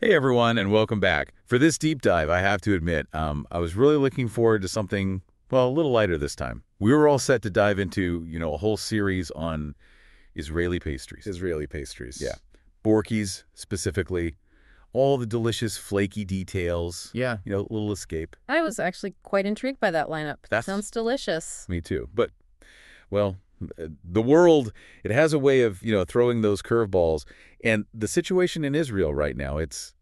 Hey everyone, and welcome back. For this deep dive, I have to admit, I was really looking forward to something, well, a little lighter this time. We were all set to dive into, a whole series on Israeli pastries. Israeli pastries. Yeah. Bourekas, specifically. All the delicious, flaky details. Yeah. Little escape. I was actually quite intrigued by that lineup. That's- Sounds delicious. Me too. But, well, the world, it has a way of, throwing those curveballs. And the situation in Israel right now, it's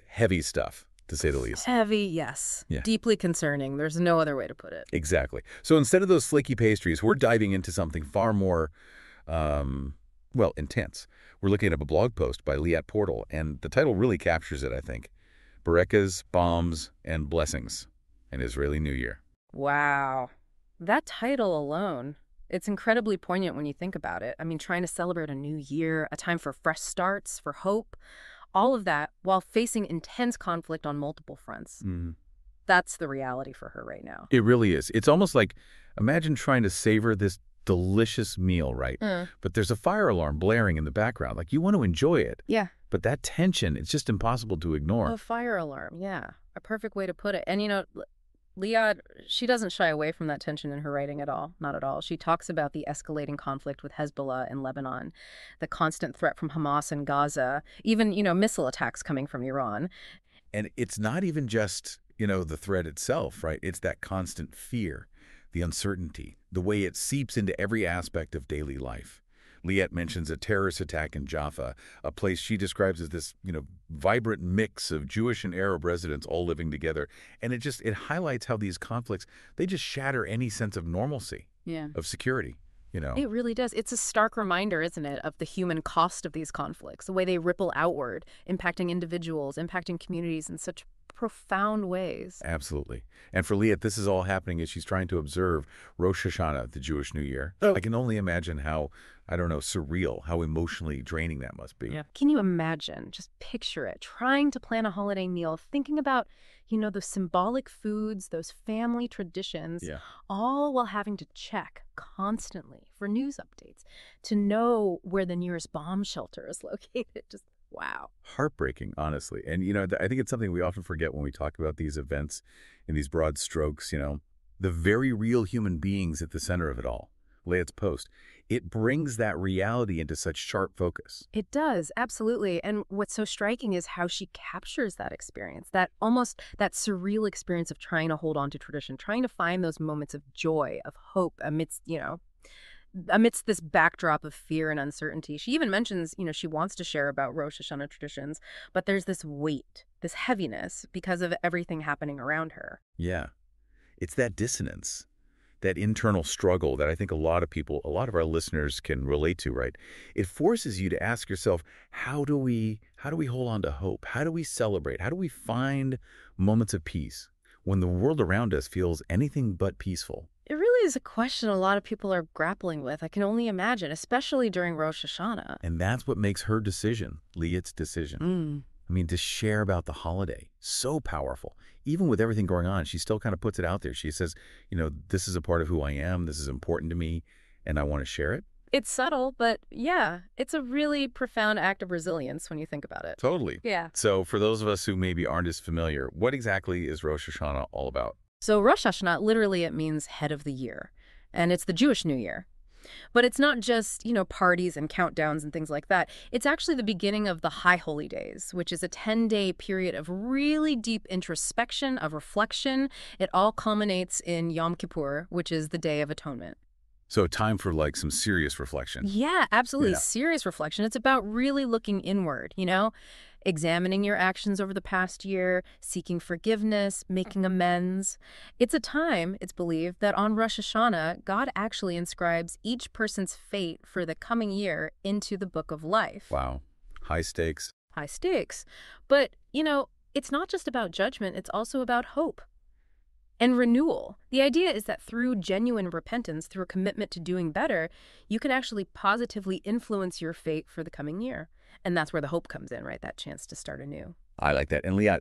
heavy stuff, to say the least. Heavy, yes. Yeah. Deeply concerning. There's no other way to put it. Exactly. So instead of those flaky pastries, we're diving into something far more, intense. We're looking at a blog post by Liat Portal, and the title really captures it, I think. Bourekas, Bombs, and Blessings, an Israeli New Year. Wow. That title alone, it's incredibly poignant when you think about it. I mean, trying to celebrate a new year, a time for fresh starts, for hope, all of that while facing intense conflict on multiple fronts. Mm. That's the reality for her right now. It really is. It's almost like, imagine trying to savor this delicious meal, right? But there's a fire alarm blaring in the background. Like, you want to enjoy it. Yeah. But that tension, it's just impossible to ignore. A fire alarm, yeah. A perfect way to put it. And, Liad, she doesn't shy away from that tension in her writing at all. Not at all. She talks about the escalating conflict with Hezbollah in Lebanon, the constant threat from Hamas in Gaza, even, missile attacks coming from Iran. And it's not even just, the threat itself, right? It's that constant fear, the uncertainty, the way it seeps into every aspect of daily life. Liat mentions a terrorist attack in Jaffa, a place she describes as this, vibrant mix of Jewish and Arab residents all living together. And it highlights how these conflicts, they just shatter any sense of normalcy, of security, It really does. It's a stark reminder, isn't it, of the human cost of these conflicts, the way they ripple outward, impacting individuals, impacting communities in such profound ways. Absolutely. And for Liat, this is all happening as she's trying to observe Rosh Hashanah, the Jewish New Year. Oh. I can only imagine how, surreal, how emotionally draining that must be. Yeah. Can you imagine? Just picture it. Trying to plan a holiday meal, thinking about, those symbolic foods, those family traditions, all while having to check constantly for news updates to know where the nearest bomb shelter is located. Just wow. Heartbreaking, honestly. And, I think it's something we often forget when we talk about these events in these broad strokes, the very real human beings at the center of it all. Liat's post. It brings that reality into such sharp focus. It does, absolutely. And what's so striking is how she captures that experience, that surreal experience of trying to hold on to tradition, trying to find those moments of joy, of hope amidst this backdrop of fear and uncertainty. She even mentions, she wants to share about Rosh Hashanah traditions, but there's this weight, this heaviness because of everything happening around her. Yeah. It's that dissonance, that internal struggle that I think a lot of our listeners can relate to, right? It forces you to ask yourself, how do we hold on to hope? How do we celebrate? How do we find moments of peace when the world around us feels anything but peaceful? It really is a question a lot of people are grappling with. I can only imagine, especially during Rosh Hashanah. And that's what makes her decision, Liat's decision. To share about the holiday, so powerful. Even with everything going on, she still kind of puts it out there. She says, this is a part of who I am. This is important to me, and I want to share it. It's subtle, but yeah, it's a really profound act of resilience when you think about it. Totally. Yeah. So for those of us who maybe aren't as familiar, what exactly is Rosh Hashanah all about? So Rosh Hashanah, literally it means head of the year, and it's the Jewish New Year. But it's not just, parties and countdowns and things like that. It's actually the beginning of the High Holy Days, which is a 10-day period of really deep introspection, of reflection. It all culminates in Yom Kippur, which is the Day of Atonement. So time for some serious reflection. Yeah, absolutely. Yeah. Serious reflection. It's about really looking inward, examining your actions over the past year, seeking forgiveness, making amends. It's a time, it's believed, that on Rosh Hashanah, God actually inscribes each person's fate for the coming year into the book of life. Wow. High stakes. High stakes. But, it's not just about judgment, it's also about hope and renewal. The idea is that through genuine repentance, through a commitment to doing better, you can actually positively influence your fate for the coming year. And that's where the hope comes in, right? That chance to start anew. I like that. And Liat,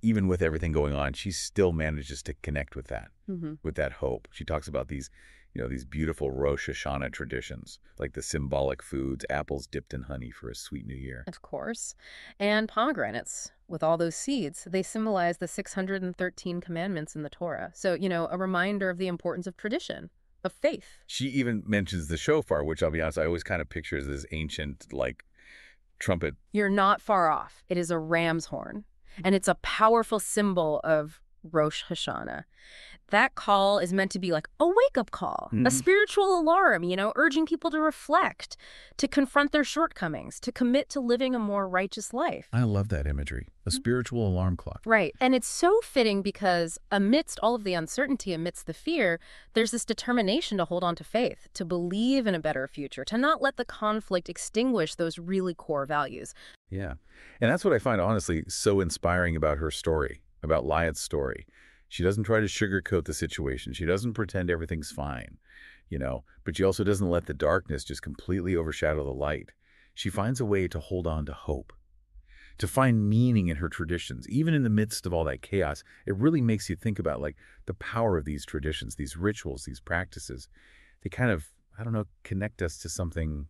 even with everything going on, she still manages to connect with Hmm. that hope. She talks about these, these beautiful Rosh Hashanah traditions, like the symbolic foods, apples dipped in honey for a sweet new year. Of course. And pomegranates, with all those seeds, they symbolize the 613 commandments in the Torah. So, a reminder of the importance of tradition, of faith. She even mentions the shofar, which I'll be honest, I always kind of picture as this ancient, like, trumpet. You're not far off. It is a ram's horn, and it's a powerful symbol of Rosh Hashanah. That call is meant to be like a wake-up call, a spiritual alarm, urging people to reflect, to confront their shortcomings, to commit to living a more righteous life. I love that imagery, a spiritual alarm clock. Right. And it's so fitting because amidst all of the uncertainty, amidst the fear, there's this determination to hold on to faith, to believe in a better future, to not let the conflict extinguish those really core values. Yeah. And that's what I find, honestly, so inspiring about her story, about Liat's story. She doesn't try to sugarcoat the situation. She doesn't pretend everything's fine, but she also doesn't let the darkness just completely overshadow the light. She finds a way to hold on to hope, to find meaning in her traditions. Even in the midst of all that chaos, it really makes you think about, like, the power of these traditions, these rituals, these practices. They kind of, I don't know, connect us to something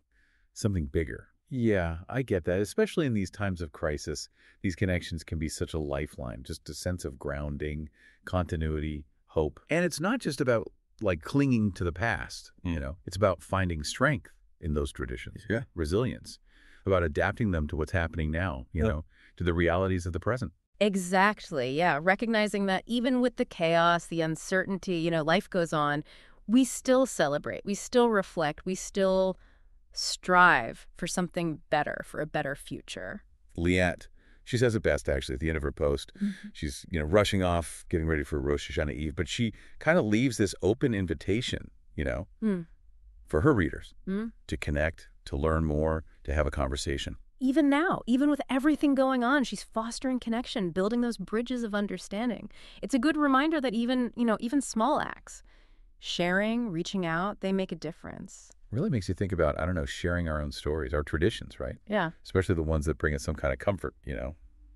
bigger. Yeah, I get that. Especially in these times of crisis, these connections can be such a lifeline, just a sense of grounding, continuity, hope. And it's not just about, like, clinging to the past, It's about finding strength in those traditions. Yeah. Resilience, about adapting them to what's happening now, to the realities of the present. Exactly. Yeah. Recognizing that even with the chaos, the uncertainty, life goes on, we still celebrate, we still reflect, we still strive for something better, for a better future. Liat, she says it best, actually, at the end of her post. She's, rushing off, getting ready for Rosh Hashanah Eve, but she kind of leaves this open invitation, for her readers to connect, to learn more, to have a conversation. Even now, even with everything going on, she's fostering connection, building those bridges of understanding. It's a good reminder that even small acts, sharing, reaching out, they make a difference. Really makes you think about, I don't know, sharing our own stories, our traditions, right? Yeah. Especially the ones that bring us some kind of comfort,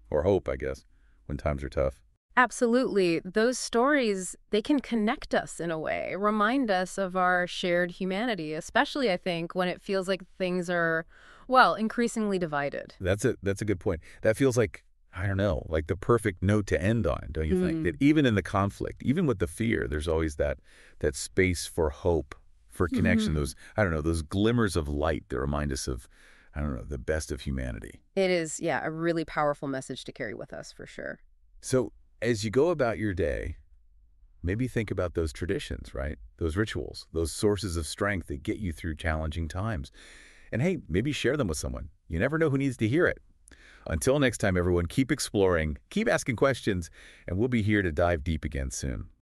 or hope, I guess, when times are tough. Absolutely. Those stories, they can connect us in a way, remind us of our shared humanity, especially, I think, when it feels like things are, well, increasingly divided. That's a good point. That feels like, I don't know, like the perfect note to end on, don't you think? That even in the conflict, even with the fear, there's always that space for hope, for connection, those, I don't know, those glimmers of light that remind us of, I don't know, the best of humanity. It is, yeah, a really powerful message to carry with us, for sure. So as you go about your day, maybe think about those traditions, right? Those rituals, those sources of strength that get you through challenging times. And hey, maybe share them with someone. You never know who needs to hear it. Until next time, everyone, keep exploring, keep asking questions, and we'll be here to dive deep again soon.